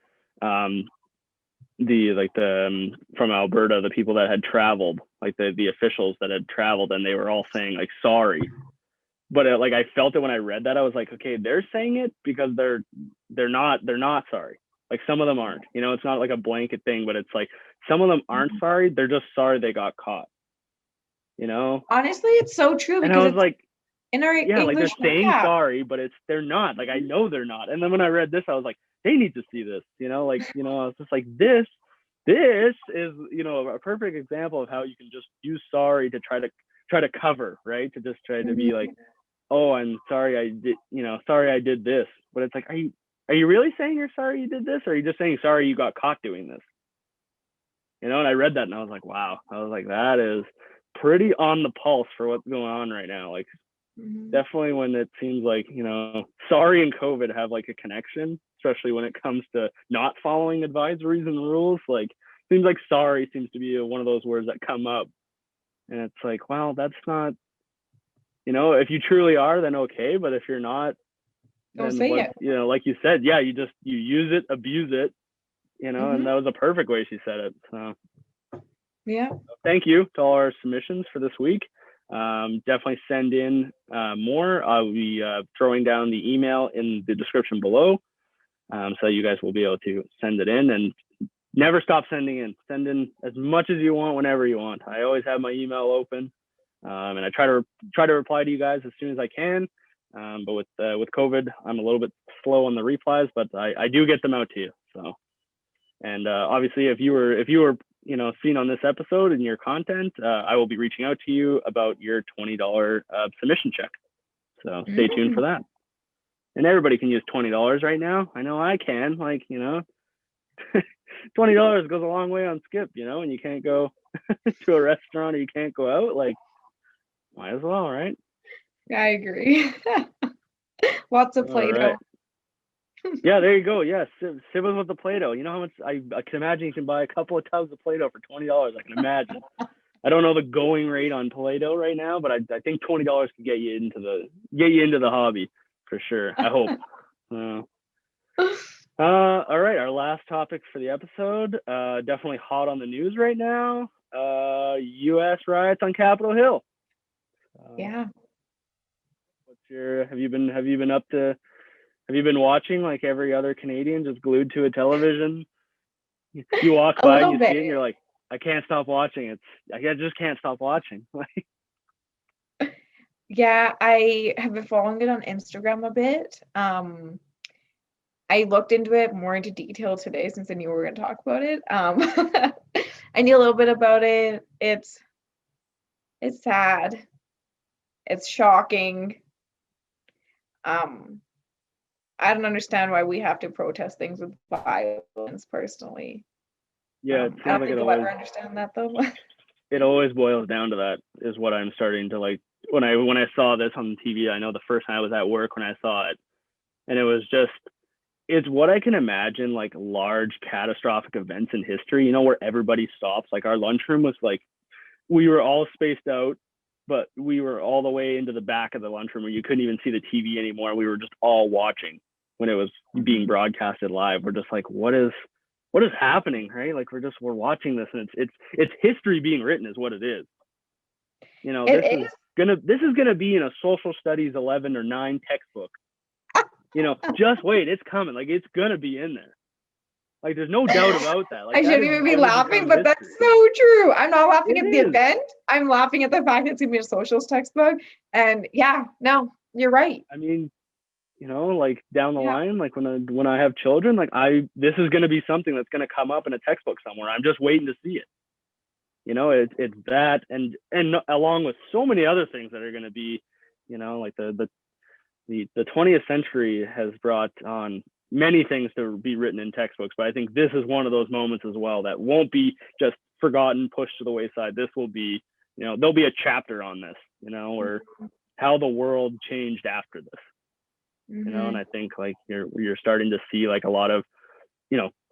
from Alberta, the people that had traveled, like the officials that had traveled, and they were all saying like sorry. But like I felt it when I read that. I was like, okay, they're saying it because they're not sorry. Like some of them aren't. It's not like a blanket thing, but it's like some of them aren't sorry. They're just sorry they got caught. Honestly, it's so true because I was like, in our yeah, like they're English saying vocab. sorry, but they're not. Like I know they're not. And then when I read this, I was like, they need to see this. Like I was just like, this is a perfect example of how you can just use sorry to try to cover, right? To just try to be like, oh, I'm sorry I did, sorry I did this. But it's like, are you really saying you're sorry you did this, or are you just saying sorry you got caught doing this? And I read that and I was like, wow. I was like, that is pretty on the pulse for what's going on right now. Like, definitely when it seems like, sorry and COVID have like a connection, especially when it comes to not following advisories and rules. Like, seems like sorry seems to be one of those words that come up. And it's like, well, that's not, if you truly are, then okay. But if you're not, Don't then say what, it. like you said, yeah, you use it, abuse it, and that was a perfect way she said it. So yeah. Thank you to all our submissions for this week. Definitely send in more. I'll be throwing down the email in the description below, so you guys will be able to send it in, and never stop sending in. Send in as much as you want, whenever you want. I always have my email open, and I try to reply to you guys as soon as I can. But with COVID, I'm a little bit slow on the replies, but I do get them out to you. So, and obviously, if you were seen on this episode and your content, I will be reaching out to you about your $20 submission check. So stay tuned for that. And everybody can use $20 right now. I know I can. Like, $20 goes a long way on Skip, and you can't go to a restaurant or you can't go out. Like, might as well, right? I agree. Lots of Play-Doh. Right. Yeah, there you go. Yes, Sibbles with the Play-Doh. You know how much I can imagine you can buy a couple of tubs of Play-Doh for $20. I can imagine. I don't know the going rate on Play-Doh right now, but I think $20 could get you into the hobby for sure. I hope. All right, our last topic for the episode. Definitely hot on the news right now. U.S. riots on Capitol Hill. Yeah. Have you been watching like every other Canadian, just glued to a television? You walk by and you see it and you're like, I can't stop watching. I just can't stop watching. Yeah, I have been following it on Instagram a bit. I looked into it more into detail today since I knew we were going to talk about it. I knew a little bit about it. It's sad. It's shocking. I don't understand why we have to protest things with violence personally. Yeah, I don't think you'll ever understand that though. It always boils down to that, is what I'm starting to like. When I saw this on TV, I know the first time I was at work when I saw it, and it's what I can imagine, like large catastrophic events in history, where everybody stops. Like our lunchroom was like, we were all spaced out, but we were all the way into the back of the lunchroom where you couldn't even see the TV anymore. We were just all watching when it was being broadcasted live. We're just like, what is happening, right? Like we're watching this, and it's history being written is what it is. This is gonna be in a social studies 11 or 9 textbook. Just wait, it's coming. Like it's gonna be in there. Like there's no doubt about that. Like, I shouldn't even be laughing, but that's so true. I'm not laughing at the event. I'm laughing at the fact that it's gonna be a socials textbook. And yeah, no, you're right. I mean, like down the line, like when I have children, like this is gonna be something that's gonna come up in a textbook somewhere. I'm just waiting to see it. It's that, and along with so many other things that are gonna be, like the 20th century has brought on many things to be written in textbooks, but I think this is one of those moments as well that won't be just forgotten, pushed to the wayside. This will be, there'll be a chapter on this, or how the world changed after this, and I think like you're starting to see like a lot of,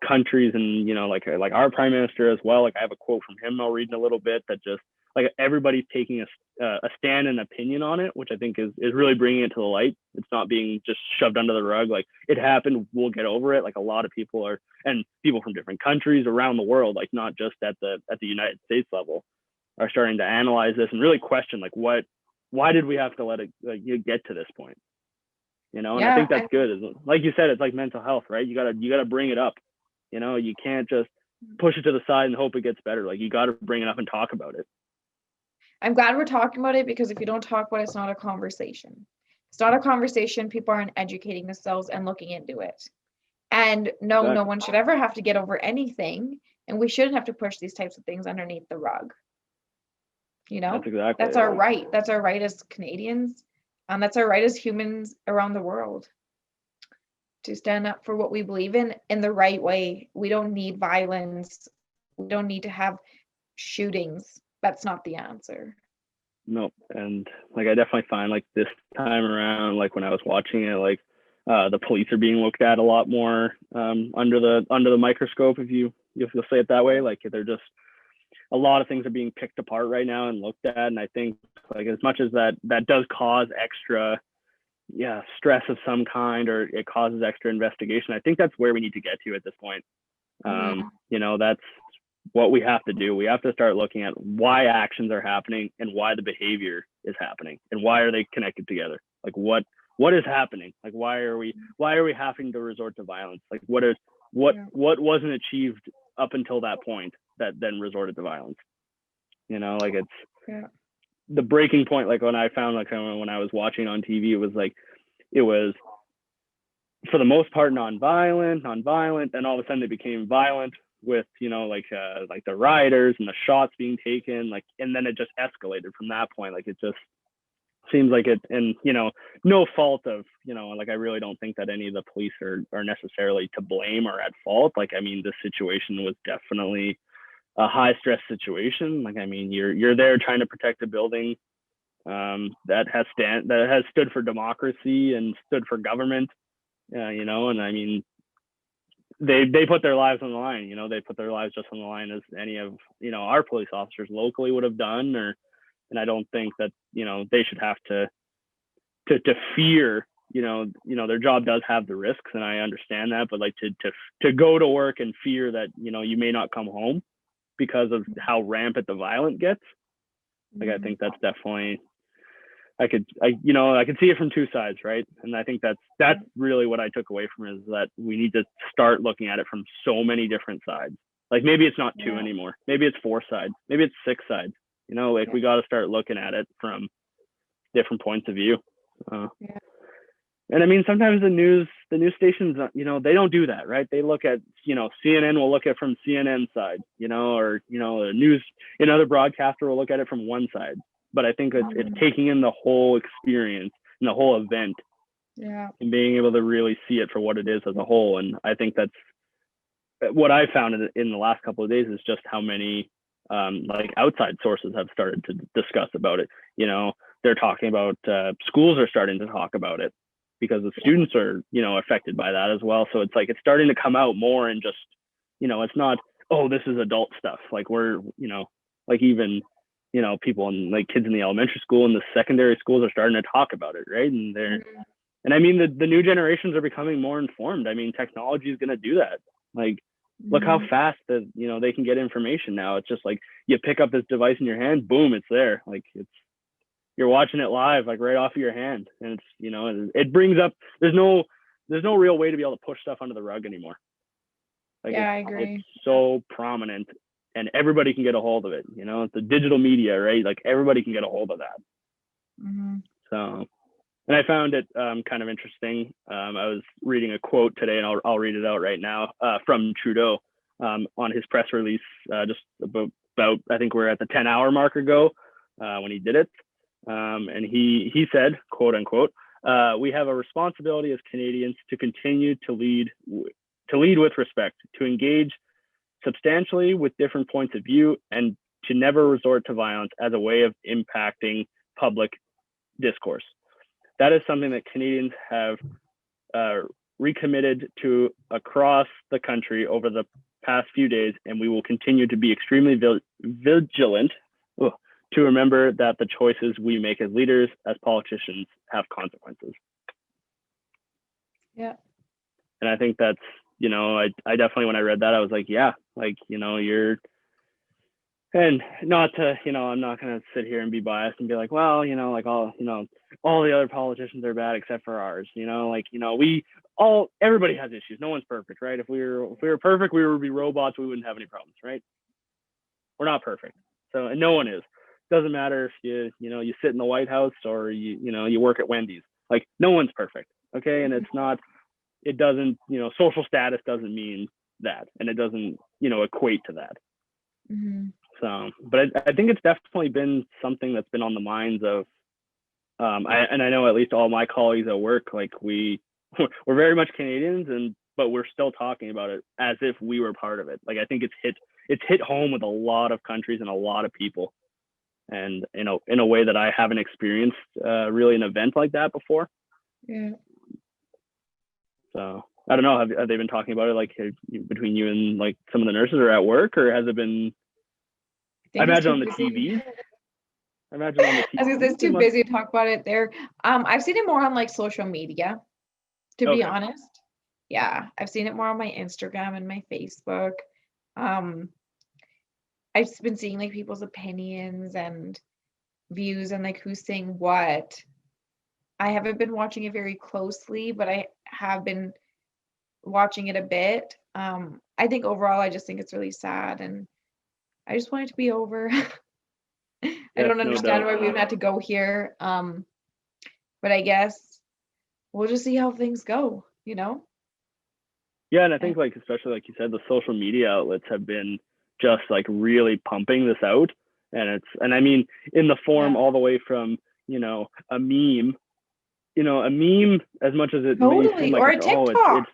countries and, like our prime minister as well. Like I have a quote from him I'll read in a little bit that just like everybody's taking a stand and opinion on it, which I think is really bringing it to the light. It's not being just shoved under the rug. Like it happened, we'll get over it. Like a lot of people and people from different countries around the world, like not just at the United States level, are starting to analyze this and really question like why did we have to let it get to this point? And I think that's good. Like you said, it's like mental health, right? You gotta bring it up. You can't just push it to the side and hope it gets better. Like you got to bring it up and talk about it. I'm glad we're talking about it, because if you don't talk about it, it's not a conversation. It's not a conversation. People aren't educating themselves and looking into it. And no, Exactly. no one should ever have to get over anything. And we shouldn't have to push these types of things underneath the rug. That's exactly That's it. our right. That's our right as Canadians. That's our right as humans around the world, to stand up for what we believe in the right way. We don't need violence. We don't need to have shootings. That's not the answer. No, and like I definitely find like this time around, like when I was watching it, like the police are being looked at a lot more under the microscope, if you'll say it that way. Like they're just, a lot of things are being picked apart right now and looked at, and I think like as much as that does cause extra stress of some kind, or it causes extra investigation, I think that's where we need to get to at this point. That's what we have to do. We have to start looking at why actions are happening and why the behavior is happening and why are they connected together. Like what is happening? Like why are we having to resort to violence? Like what wasn't achieved up until that point that then resorted to violence? Like it's the breaking point. Like when I found, like when I was watching on TV, it was for the most part non-violent, and all of a sudden it became violent with like the rioters and the shots being taken, like, and then it just escalated from that point. Like it just seems like it, and no fault of like I really don't think that any of the police are necessarily to blame or at fault. Like I mean, this situation was definitely a high stress situation. Like I mean, you're there trying to protect a building that has stood for democracy and stood for government, and I mean, they put their lives on the line. They put their lives just on the line as any of our police officers locally would have done. And I don't think that they should have to fear. Their job does have the risks, and I understand that. But like to go to work and fear that you may not come home because of how rampant the violence gets. Like I think that's definitely. I could see it from two sides, right? And I think that's really what I took away from it, is that we need to start looking at it from so many different sides. Like maybe it's not two anymore. Maybe it's four sides. Maybe it's six sides. We got to start looking at it from different points of view. And I mean, sometimes the news stations, they don't do that, right? They look at, CNN will look at it from CNN side, or the news, another broadcaster will look at it from one side. But I think it's taking in the whole experience and the whole event, and being able to really see it for what it is as a whole. And I think that's what I found in the last couple of days, is just how many like outside sources have started to discuss about it. They're talking about schools are starting to talk about it because the students are affected by that as well. So it's like it's starting to come out more, and just it's not, oh, this is adult stuff. Like we're like even people and like kids in the elementary school and the secondary schools are starting to talk about it, right? And and I mean the new generations are becoming more informed. I mean, technology is going to do that. Like look how fast that they can get information now. It's just like you pick up this device in your hand, boom, it's there. Like you're watching it live, like right off of your hand, and it's it brings up, there's no real way to be able to push stuff under the rug anymore. Like I agree. It's so prominent, and everybody can get a hold of it. It's the digital media, right? Like everybody can get a hold of that. So, and I found it kind of interesting. I was reading a quote today, and I'll read it out right now, from Trudeau on his press release just about I think we're at the 10-hour mark ago when he did it. And he said, quote unquote, we have a responsibility as Canadians to continue to lead with respect, to engage substantially with different points of view, and to never resort to violence as a way of impacting public discourse. That is something that Canadians have recommitted to across the country over the past few days, and we will continue to be extremely vigilant to remember that the choices we make as leaders, as politicians, have consequences. Yeah. And I think that's, I definitely, when I read that, I was like, yeah, like, you're, and not to, I'm not going to sit here and be biased and be like, well, like all the other politicians are bad except for ours, everybody has issues. No one's perfect, right? If we were perfect, we would be robots. We wouldn't have any problems, right? We're not perfect. So, and no one is. doesn't matter if you sit in the White House or you work at Wendy's. Like, no one's perfect, okay? And it doesn't, social status doesn't mean that, and it doesn't, equate to that. Mm-hmm. So, but I think it's definitely been something that's been on the minds of, I know at least all my colleagues at work, like we're very much Canadians, but we're still talking about it as if we were part of it. Like, I think it's hit home with a lot of countries and a lot of people, and in a way that I haven't experienced really an event like that before. Yeah. So I don't know. Have they been talking about it, like, between you and like some of the nurses, or at work, or has it been? I imagine on the TV. I imagine on the TV. I was gonna say it's too busy to talk about it there. I've seen it more on like social media, to be honest. Yeah, I've seen it more on my Instagram and my Facebook. I've been seeing like people's opinions and views and like who's saying what. I haven't been watching it very closely, but I have been watching it a bit. I think overall, I just think it's really sad, and I just want it to be over. I don't understand why we've had to go here. But I guess we'll just see how things go, Yeah, and I think, like, especially like you said, the social media outlets have been just like really pumping this out, and I mean, in the form all the way from a meme, as much as it may seem like, or a TikTok.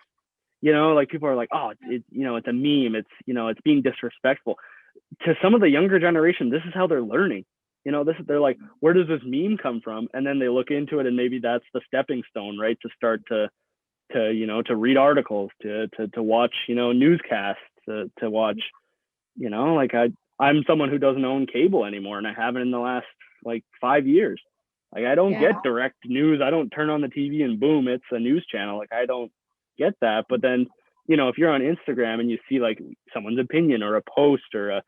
It's like people are like, oh, it's a meme, it's being disrespectful to some of the younger generation. This is how they're learning. They're like, where does this meme come from? And then they look into it, and maybe that's the stepping stone, right, to start to read articles, to watch newscasts, to watch like I'm someone who doesn't own cable anymore, and I haven't in the last like 5 years. Like, I don't get direct news. I don't turn on the TV and boom, it's a news channel. Like, I don't get that. But then if you're on Instagram and you see like someone's opinion or a post or a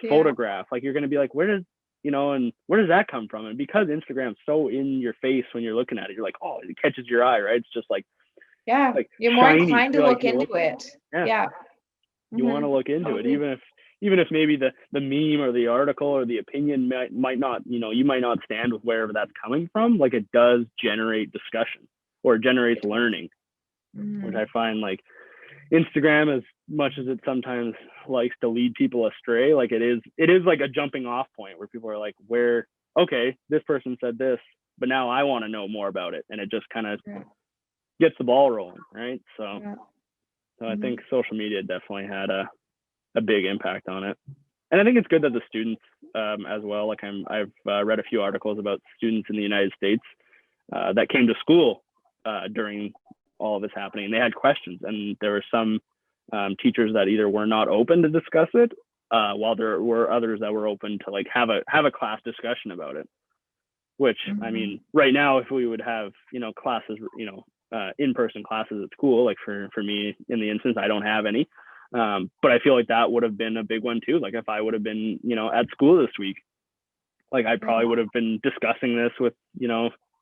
photograph, like, you're going to be like, where does that come from? And because Instagram's so in your face when you're looking at it, you're like, oh, it catches your eye, right? It's just like, like, you're more inclined to look into it. Yeah. You want to look into it, even if maybe the meme or the article or the opinion might not, you might not stand with wherever that's coming from. Like, it does generate discussion, or it generates learning, which I find, like, Instagram, as much as it sometimes likes to lead people astray, like, it is like a jumping off point where people are like, okay, this person said this, but now I want to know more about it. And it just kind of gets the ball rolling, right? So I think social media definitely had a big impact on it. And I think it's good that the students as well, like, I've read a few articles about students in the United States that came to school during all of this happening, and they had questions, and there were some teachers that either were not open to discuss it, while there were others that were open to like have a class discussion about it. Which, I mean, right now, if we would have classes, in-person classes at school, like for me in the instance, I don't have any, but I feel like that would have been a big one too. Like, if I would have been at school this week, like, I probably would have been discussing this with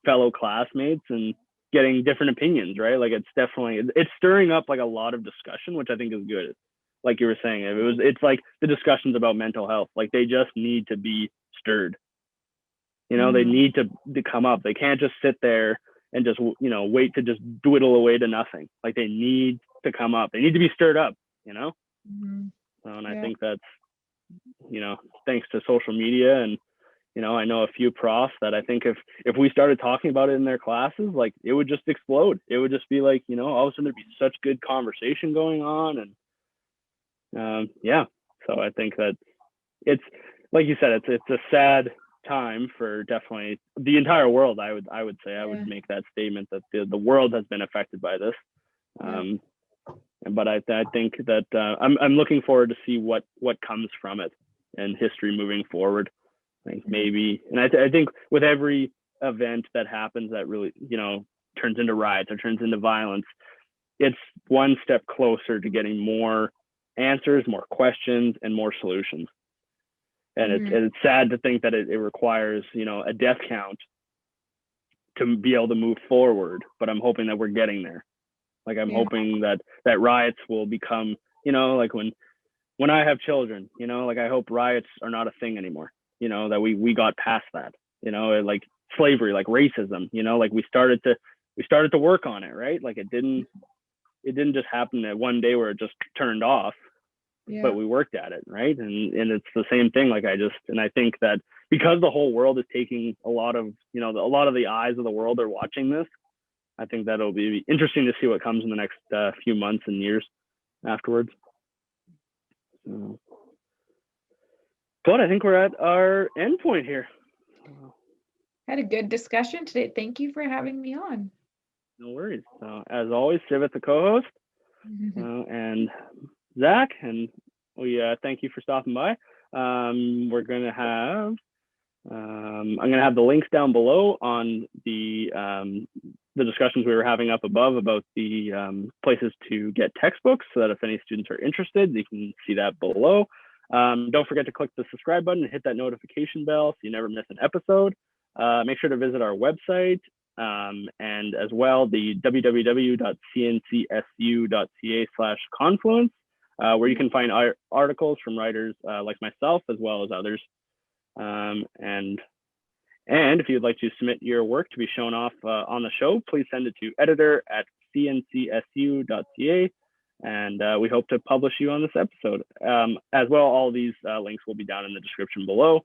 fellow classmates and getting different opinions, right? Like, it's stirring up like a lot of discussion, which I think is good. Like you were saying, it's like the discussions about mental health, like, they just need to be stirred. They need to come up. They can't just sit there and just wait to just dwindle away to nothing. Like, they need to come up. They need to be stirred up. And I think that's thanks to social media, and I know a few profs that I think if we started talking about it in their classes, like, it would just explode. It would just be like, all of a sudden there'd be such good conversation going on. And so I think that it's, like you said, it's a sad time for definitely the entire world. I would say I would make that statement that the world has been affected by this. But I think that I'm looking forward to see what comes from it and history moving forward. I think maybe, and I think with every event that happens that really turns into riots or turns into violence, it's one step closer to getting more answers, more questions, and more solutions. And it's sad to think that it requires a death count to be able to move forward, but I'm hoping that we're getting there. Like, I'm hoping that riots will become, like, when I have children, like, I hope riots are not a thing anymore. that we got past that, like slavery, like racism, like we started to work on it, right? Like it didn't just happen that one day where it just turned off, but we worked at it, right? And it's the same thing. Like I think that because the whole world is taking a lot of the eyes of the world are watching this, I think that'll be interesting to see what comes in the next few months and years afterwards. But I think we're at our end point here. Had a good discussion today. Thank you for having me on. No worries. As always, Shiv, the co-host, and Zach, and we thank you for stopping by. We're gonna have I'm gonna have the links down below on the discussions we were having up above about the places to get textbooks, so that if any students are interested, you can see that below. Don't forget to click the subscribe button and hit that notification bell so you never miss an episode. Make sure to visit our website, and as well the www.cncsu.ca/confluence, where you can find articles from writers like myself as well as others. And if you'd like to submit your work to be shown off on the show, please send it to editor@cncsu.ca, and we hope to publish you on this episode. As well, all these links will be down in the description below.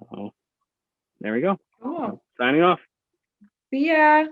So there we go. Cool. Signing off. See ya.